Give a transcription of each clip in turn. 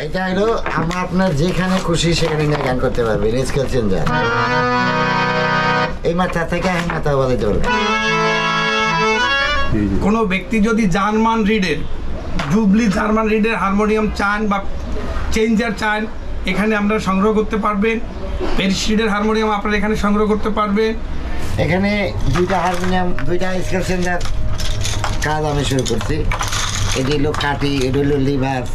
এটা হলো আমরা আপনার যেখানে খুশি সেখানে নিয়ে গান করতে পারবেন। স্কেল চেঞ্জার এই মাথা থেকে এই মাথা বলাইতে পারবেন। কোনো ব্যক্তি যদি জার্মান রিডের জুবলি জার্মান রিডের হারমোনিয়াম চান বা চেঞ্জার চান, এখানে আমরা সংগ্রহ করতে পারবেন। প্যারিস রিডের হারমোনিয়াম আপনারা এখানে সংগ্রহ করতে পারবেন। এখানে দুইটা হারমোনিয়াম, দুইটা স্কেল চেঞ্জার কাজ আমি শুরু করছি। এটি হলো কাটি, এটি হলো লিভার।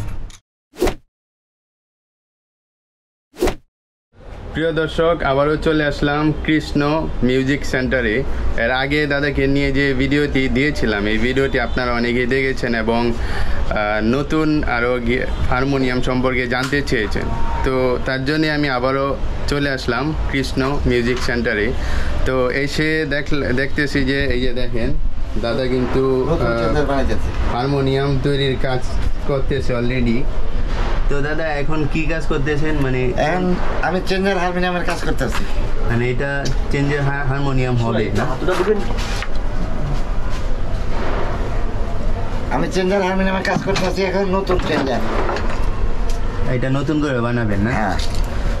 প্রিয় দর্শক, আবারও চলে আসলাম কৃষ্ণ মিউজিক সেন্টারে। এর আগে দাদাকে নিয়ে যে ভিডিওটি দিয়েছিলাম, এই ভিডিওটি আপনারা অনেকেই দেখেছেন এবং নতুন আরও হারমোনিয়াম সম্পর্কে জানতে চেয়েছেন। তো তার জন্যে আমি আবারও চলে আসলাম কৃষ্ণ মিউজিক সেন্টারে। তো এসে দেখতেছি যে এই যে দেখেন দাদা কিন্তু হারমোনিয়াম তৈরির কাজ করতেছে অলরেডি। তো দাদা এখন কি কাজ করতেছেন? মানে এখন আমি চেঞ্জার হারমোনিয়ামের কাজ করতেছি। মানে এটা চেঞ্জার হারমোনিয়াম হবে না? আমি চেঞ্জার হারমোনিয়ামের কাজ করতেছি এখন, নতুন চেঞ্জার। এটা নতুন করে বানাবেন না? হ্যাঁ।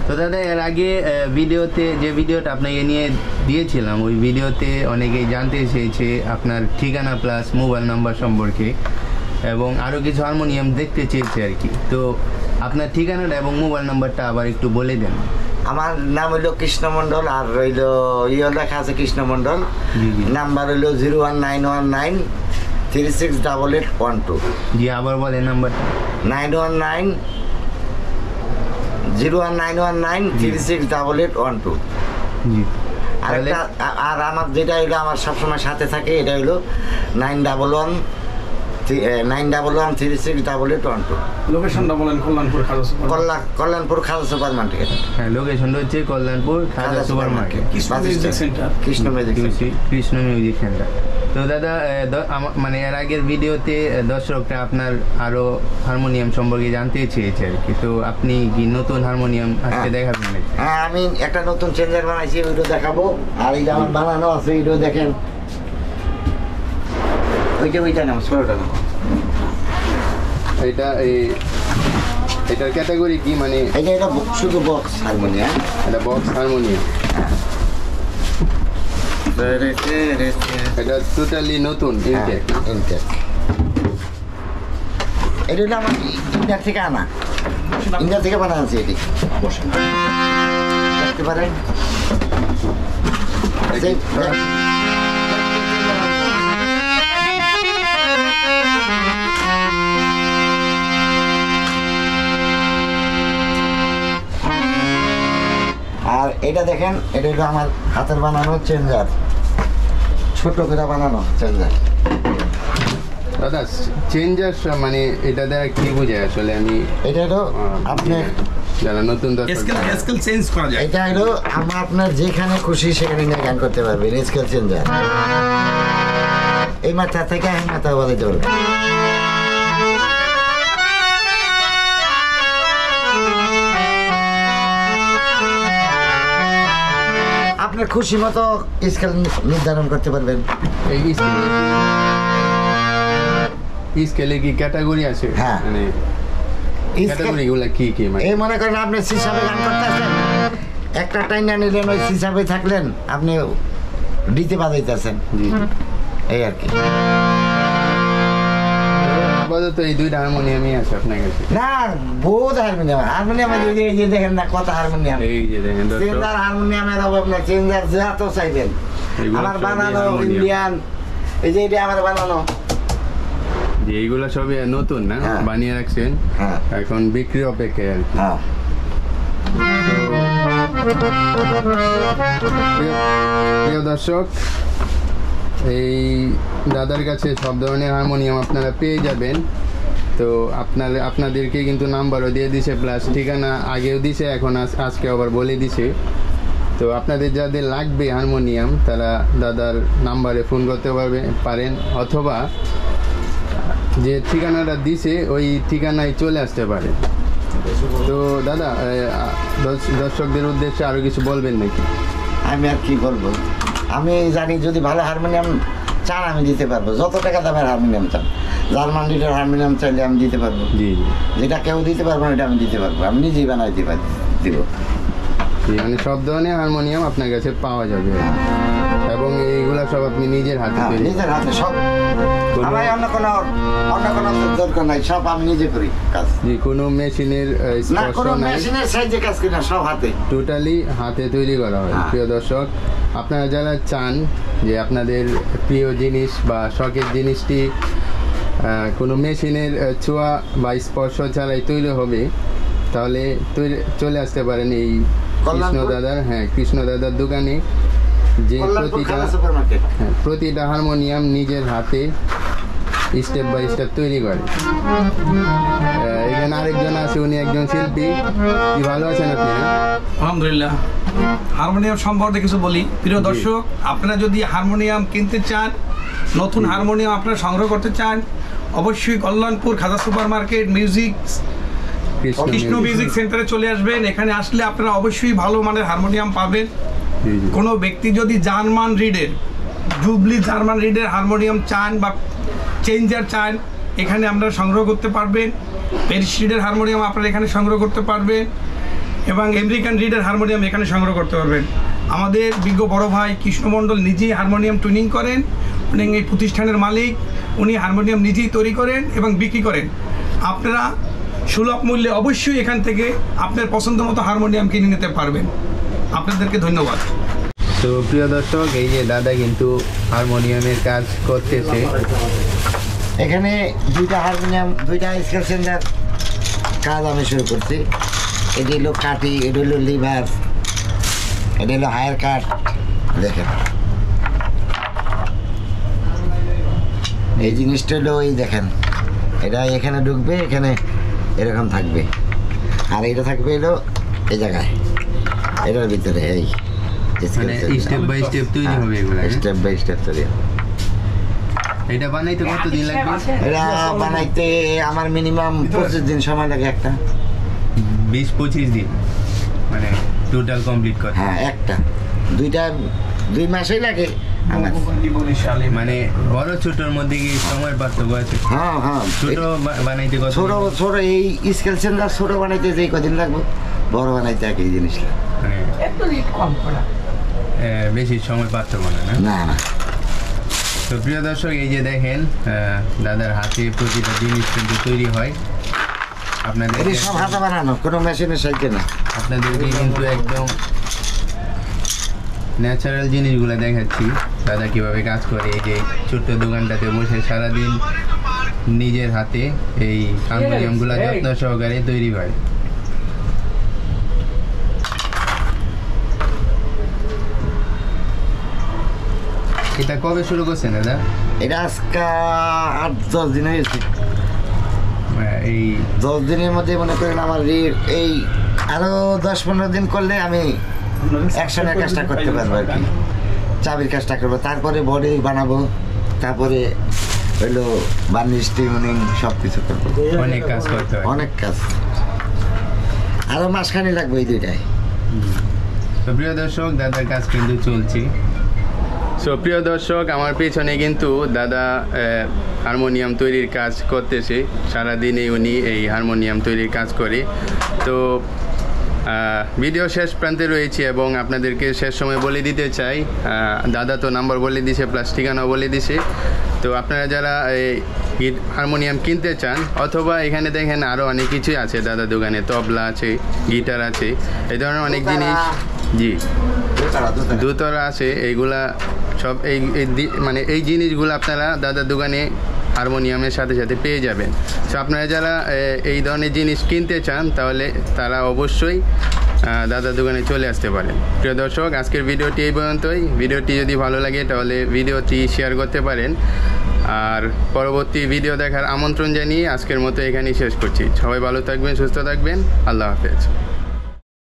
তো দাদা এর আগে ভিডিওতে যে ভিডিওটা আপনাকে নিয়ে দিয়েছিলাম, ওই ভিডিওতে অনেকেই জানতে চেয়েছে আপনার ঠিকানা প্লাস মোবাইল নাম্বার সম্পর্কে এবং আরও কিছু হারমোনিয়াম দেখতে চেয়েছে আর কি। তো আপনার ঠিকানাটা এবং মোবাইল নাম্বারটা আবার একটু বলে দেন। আমার নাম হইলো কৃষ্ণ মণ্ডল, আর হইলো লেখা আছে কৃষ্ণ মণ্ডল। নাম্বার হইলো 01919 368812। জি, আবার বলেন নাম্বারটা। 01919 368812। জি। আর আমার যেটা হইলো আমার সবসময় সাথে থাকে, এটা হইলো 911368812। লোকেশনটা বলেন। Kalyanpur Khaja super market. হ্যাঁ, লোকেশনটা হচ্ছে Kalyanpur Khaja super market, Krishna music centre. তো দাদা মানে এর আগের ভিডিওতে দর্শকরা আপনার আরো হারমোনিয়াম সম্পর্কে জানতে চেয়েছে আর কি। তো আপনি কি নতুন হারমোনিয়াম আজকে দেখাবেন নাকি? হ্যাঁ, আমি একটা নতুন চেঞ্জার বানাইছি, ওইটা দেখাবো। আর এইটা আমার বানানো আছে, এইটাও দেখেন। ওইটা নাম ষোলোটা নাম। এটার ক্যাটাগরি কি? মানে এটা শুধু বক্স হারমোনিয়াম। এটা বক্স হারমোনিয়াম। এটা টোটালি নতুন ইনটেক। এটা হলো আমার ইন্ডিয়া থেকে আনা, ইন্ডিয়া থেকে বানানো আছে। এটি দেখতে পারেন। আর এটা দেখেন, এটা হলো আমার হাতের বানানো চেঞ্জার, ছোট করে বানানো চেঞ্জার। দাদা চেঞ্জার মানে এটা দ্বারা কি বোঝায় আসলে? আমি এটা হলো আপনার যারা নতুন স্কেল চেঞ্জ করা যায়। এটা হলো আমরা আপনার যেখানে খুশি সেখানে নিয়ে গান করতে পারবেন। স্কেল চেঞ্জার এই মাথা থেকে এই মাথা বলাইতে পারবেন। আপনার খুশি মতো স্কেল নির্ধারণ করতে পারবেন। এই স্কেলে কি ক্যাটাগরি আছে? হ্যাঁ, মানে ক্যাটাগরিগুলো কি কি? মানে এই মনে করেন আপনি সিসাবে গান করতেছেন, একটা টাইনা নিলেন, ওই সিসাবে থাকলেন, আপনি ডিতে বাজাইতেছেন, এই আর কি। আপাতত এই দুইটা হারমোনিয়ামই আছে আপনার কাছে? না, বহুত হারমোনিয়াম। হারমোনিয়াম এই যে দেখেন না, কত হারমোনিয়াম। এই যে দেখেন চেঞ্জার হারমোনিয়ামের হবে আপনার, চেঞ্জার যত চাইবেন। আমার বানানো ইন্ডিয়ান, এই যে এটা আমার বানানো। এইগুলো সবই নতুন না? বানিয়ে রাখছেন, এখন বিক্রি অপেক্ষায় আর কি। প্রিয় দর্শক, এই দাদার কাছে সব ধরনের হারমোনিয়াম আপনারা পেয়ে যাবেন। তো আপনাদেরকে কিন্তু নাম্বারও দিয়ে দিছে, প্লাস ঠিকানা আগেও দিছে, এখন আজকে আবার বলে দিছে। তো আপনাদের যাদের লাগবে হারমোনিয়াম, তারা দাদার নাম্বারে ফোন করতে পারেন, অথবা যে ঠিকানাটা দিছে ওই ঠিকানায় চলে আসতে পারে। তো দাদা দর্শকদের উদ্দেশ্যে আরও কিছু বলবেন নাকি? আমি আর কি বলবো, আমি জানি যদি ভালো হারমোনিয়াম চান আমি দিতে পারবো, যত টাকা দামের হারমোনিয়াম চান। জার্মান রিডের হারমোনিয়াম চাইলে আমি দিতে পারবো। জি জি যেটা কেউ দিতে পারবো না এটা আমি দিতে পারবো, আমি নিজেই বানাই দিব। মানে সব ধরনের হারমোনিয়াম আপনার কাছে পাওয়া যাবে এবং এইগুলা সব আপনি নিজের হাতে হ্যাঁ, তৈরি নিজের হাতে সব। আমার অন্য কোনো দরকার নাই, সব আমি নিজে করি কাজ। জি কোনো মেশিনের না স্পর্শ কোনো নাই, মেশিনের সাহায্যে কাজ করি না, সব হাতে। টোটালি হাতে তৈরি করা হয়। হ্যাঁ। প্রিয় দর্শক, আপনারা যারা চান যে আপনাদের প্রিয় জিনিস বা শখের জিনিসটি কোনো মেশিনের ছোঁয়া বা স্পর্শ ছাড়াই তৈরি হবে, তাহলে চলে আসতে পারেন এই কৃষ্ণ দাদার দোকানে, যে প্রতিটা হারমোনিয়াম নিজের হাতে স্টেপ বাই স্টেপ তৈরি করে। এখানে আরেকজন আছে, উনি একজন শিল্পী। কি ভালো আছেন আপনি? আলহামদুলিল্লাহ। হারমোনিয়াম সম্পর্কে কিছু বলি। প্রিয় দর্শক, আপনারা যদি হারমোনিয়াম কিনতে চান, নতুন হারমোনিয়াম আপনারা সংগ্রহ করতে চান, অবশ্যই Kalyanpur Khaja super market Krishna music সেন্টারে চলে আসবেন। এখানে আসলে আপনারা অবশ্যই ভালো মানের হারমোনিয়াম পাবেন। কোনো ব্যক্তি যদি জার্মান রিডের হারমোনিয়াম চান বা চেঞ্জার চান, এখানে আপনারা সংগ্রহ করতে পারবেন। প্যারিস রিডের হারমোনিয়াম আপনারা এখানে সংগ্রহ করতে পারবেন এবং আমেরিকান রিডের হারমোনিয়াম এখানে সংগ্রহ করতে পারবেন। আমাদের বিজ্ঞ বড় ভাই কৃষ্ণ মণ্ডল নিজেই হারমোনিয়াম টুনিং করেন, উনি এই প্রতিষ্ঠানের মালিক। উনি হারমোনিয়াম নিজেই তৈরি করেন এবং বিক্রি করেন। আপনারা সুলভ মূল্যে অবশ্যই এখান থেকে আপনার পছন্দ মতো হারমোনিয়াম কিনে নিতে পারবেন। আপনাদেরকে ধন্যবাদ। তো প্রিয় দর্শক, এই যে দাদা কিন্তু হারমোনিয়ামের কাজ করতেছে। এখানে দুইটা হারমোনিয়াম, দুইটা স্কেল চেঞ্জার কাজ আমি শুরু করছি। এটি হলো কাটি, এটি হলো লিভার, এটি হলো হায়ার কাট। দেখেন এই জিনিসটা হলো, এই দেখেন এটা এখানে ঢুকবে, এখানে এরকম থাকবে, আর এটা থাকবে হলো এই জায়গায়, এটার ভিতরে। এই স্টেপ বাই স্টেপ তৈরি হবে এগুলো, স্টেপ বাই স্টেপ তৈরি হবে। এটা বানাইতে কতদিন লাগবে? এটা বানাইতে আমার মিনিমাম 25 দিন সময় লাগে। একটা 20-25 দিন মানে টোটাল কমপ্লিট করতে? হ্যাঁ, একটা 2 মাসই লাগে আমার। মানে বড় ছোটর মধ্যে কি সময় পার্থক্য আছে? হ্যাঁ হ্যাঁ, ছোট বানাইতে কত? ছোট এই স্কেল চেঞ্জার ছোট বানাইতে যে কদিন লাগবে, বড় বানাইতে একই জিনিস মানে বেশি সময় পার্থক্য না? না। তো প্রিয় দর্শক, এই যে দেখেন দাদার হাতে প্রতিটা জিনিস কিন্তু তৈরি হয়। আপনাদের সব হাতে বানানো, কোনো মেশিনের সাহায্যে না। আপনাদেরকে কিন্তু একদম ন্যাচারাল জিনিসগুলো দেখাচ্ছি দাদা কিভাবে কাজ করে। এই যে ছোট্ট দোকানটাতে বসে সারাদিন নিজের হাতে এই হারমোনিয়ামগুলো যত্ন সহকারে তৈরি হয়। এটা কবে শুরু করছেন দাদা? এটা আজকে 8-10 দিন হয়েছে। এই 10 দিনের মধ্যে মনে করেন আমার এই আরো 10-15 দিন করলে আমি একসঙ্গে কাজটা করতে পারবো আর কি। চাবির কাজটা করবো, তারপরে বডি বানাবো, তারপরে হইলো বার্নিশ টিউনিং সব কিছু করবো। অনেক কাজ করতে হয়, অনেক কাজ। আরো মাসখানি লাগবে এই দুইটাই। তো প্রিয় দর্শক, দাদার কাজ কিন্তু চলছে। সো প্রিয় দর্শক, আমার পেছনে কিন্তু দাদা হারমোনিয়াম তৈরির কাজ করতেছে। সারাদিনে উনি এই হারমোনিয়াম তৈরির কাজ করে। তো ভিডিও শেষ প্রান্তে রয়েছে এবং আপনাদেরকে শেষ সময় বলে দিতে চাই, দাদা তো নাম্বার বলে দিছে প্লাস ঠিকানাও বলে দিছে। তো আপনারা যারা এই হারমোনিয়াম কিনতে চান, অথবা এখানে দেখেন আরও অনেক কিছুই আছে দাদার দোকানে, তবলা আছে, গিটার আছে, এই ধরনের অনেক জিনিস। জি, দোতরা আছে। এইগুলা সব মানে এই জিনিসগুলো আপনারা দাদার দোকানে হারমোনিয়ামের সাথে সাথে পেয়ে যাবেন। সো আপনারা যারা এই ধরনের জিনিস কিনতে চান, তাহলে তারা অবশ্যই দাদার দোকানে চলে আসতে পারেন। প্রিয় দর্শক, আজকের ভিডিওটি এই পর্যন্তই। ভিডিওটি যদি ভালো লাগে তাহলে ভিডিওটি শেয়ার করতে পারেন। আর পরবর্তী ভিডিও দেখার আমন্ত্রণ জানিয়ে আজকের মতো এখানেই শেষ করছি। সবাই ভালো থাকবেন, সুস্থ থাকবেন। আল্লাহ হাফেজ।